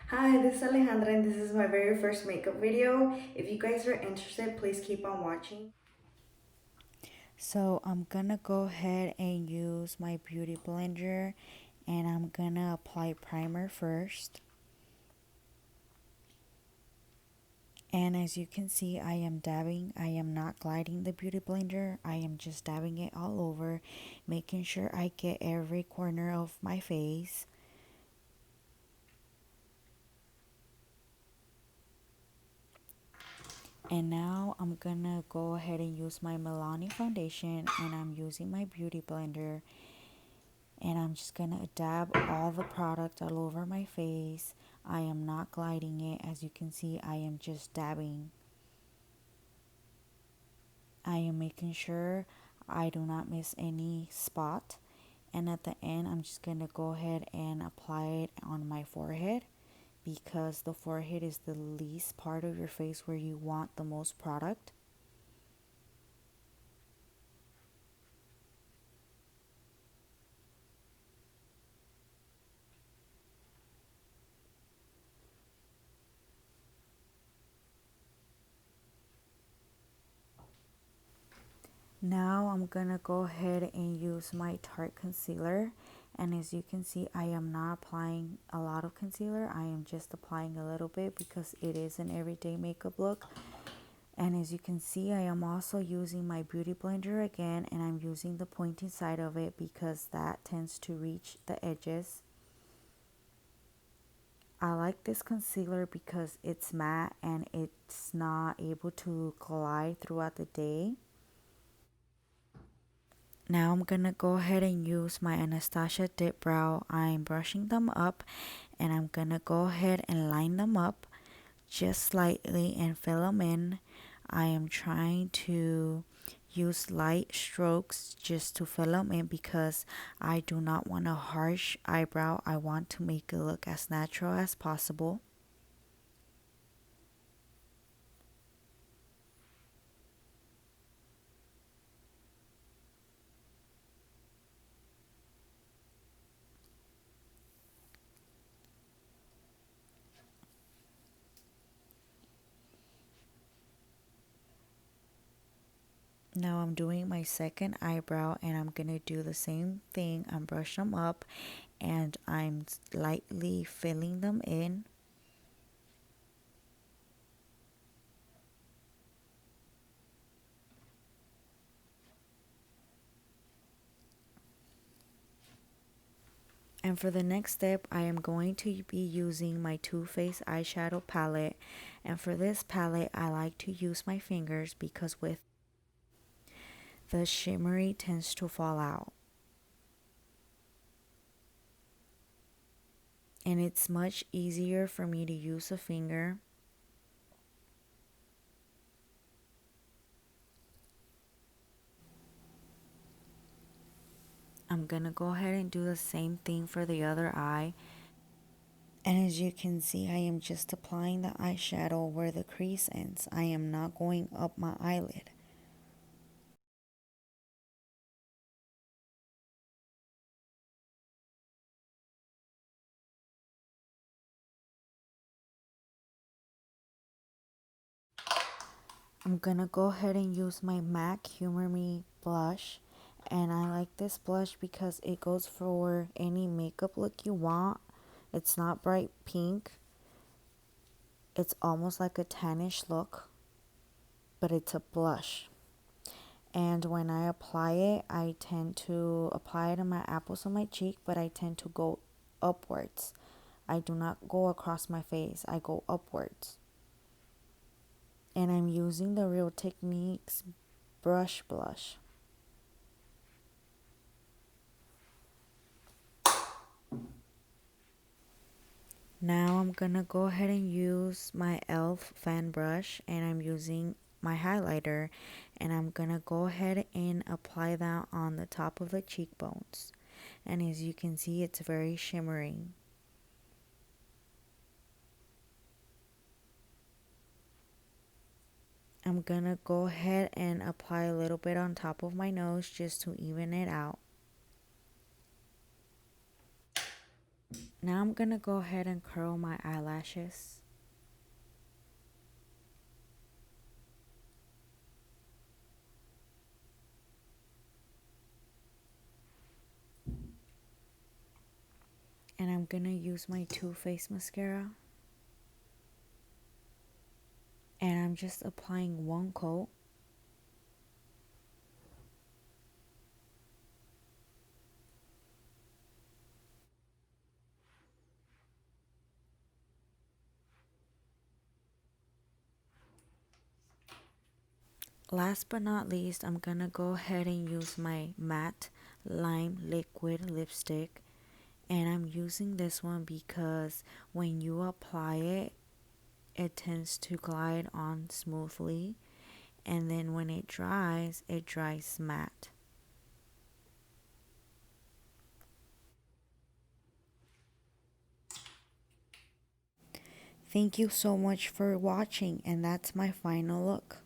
Hi, this is Alejandra and this is my very first makeup video. If you guys are interested, please keep on watching. So I'm gonna go ahead and use my beauty blender and I'm gonna apply primer first. And as you can see, I am dabbing. I am not gliding the beauty blender. I am just dabbing it all over, making sure I get every corner of my face. And now I'm gonna go ahead and use my Milani foundation, and I'm using my beauty blender, and I'm just gonna dab all the product all over my face. I am not gliding it. As you can see, I am just dabbing. I am making sure I do not miss any spot, and at the end I'm just gonna go ahead and apply it on my forehead, because the forehead is the least part of your face where you want the most product. Now I'm gonna go ahead and use my Tarte concealer, and as you can see, I am not applying a lot of concealer. I am just applying a little bit because it is an everyday makeup look. And as you can see, I am also using my beauty blender again, and I'm using the pointy side of it because that tends to reach the edges. I like this concealer because it's matte and it's not able to glide throughout the day. Now I'm gonna go ahead and use my Anastasia Dip Brow. I'm brushing them up and I'm gonna go ahead and line them up just slightly and fill them in. I am trying to use light strokes just to fill them in because I do not want a harsh eyebrow. I want to make it look as natural as possible. Now I'm doing my second eyebrow and I'm gonna do the same thing. I'm brushing them up and I'm lightly filling them in. And for the next step, I am going to be using my Too Faced eyeshadow palette. And for this palette, I like to use my fingers because with the shimmery tends to fall out. And it's much easier for me to use a finger. I'm gonna go ahead and do the same thing for the other eye. And as you can see, I am just applying the eyeshadow where the crease ends. I am not going up my eyelid. I'm gonna go ahead and use my MAC Humor Me blush. And I like this blush because it goes for any makeup look you want. It's not bright pink. It's almost like a tannish look, but it's a blush. And when I apply it, I tend to apply it on my apples on my cheek, but I tend to go upwards. I do not go across my face, I go upwards. And I'm using the Real Techniques brush blush. Now I'm gonna go ahead and use my e.l.f. fan brush, and I'm using my highlighter, and I'm gonna go ahead and apply that on the top of the cheekbones. And as you can see, it's very shimmering. I'm gonna go ahead and apply a little bit on top of my nose just to even it out. Now I'm gonna go ahead and curl my eyelashes. And I'm gonna use my Too Faced mascara. And I'm just applying one coat. Last but not least, I'm gonna go ahead and use my matte lime liquid lipstick. And I'm using this one because when you apply it, it tends to glide on smoothly. And then when it dries matte. Thank you so much for watching, and that's my final look.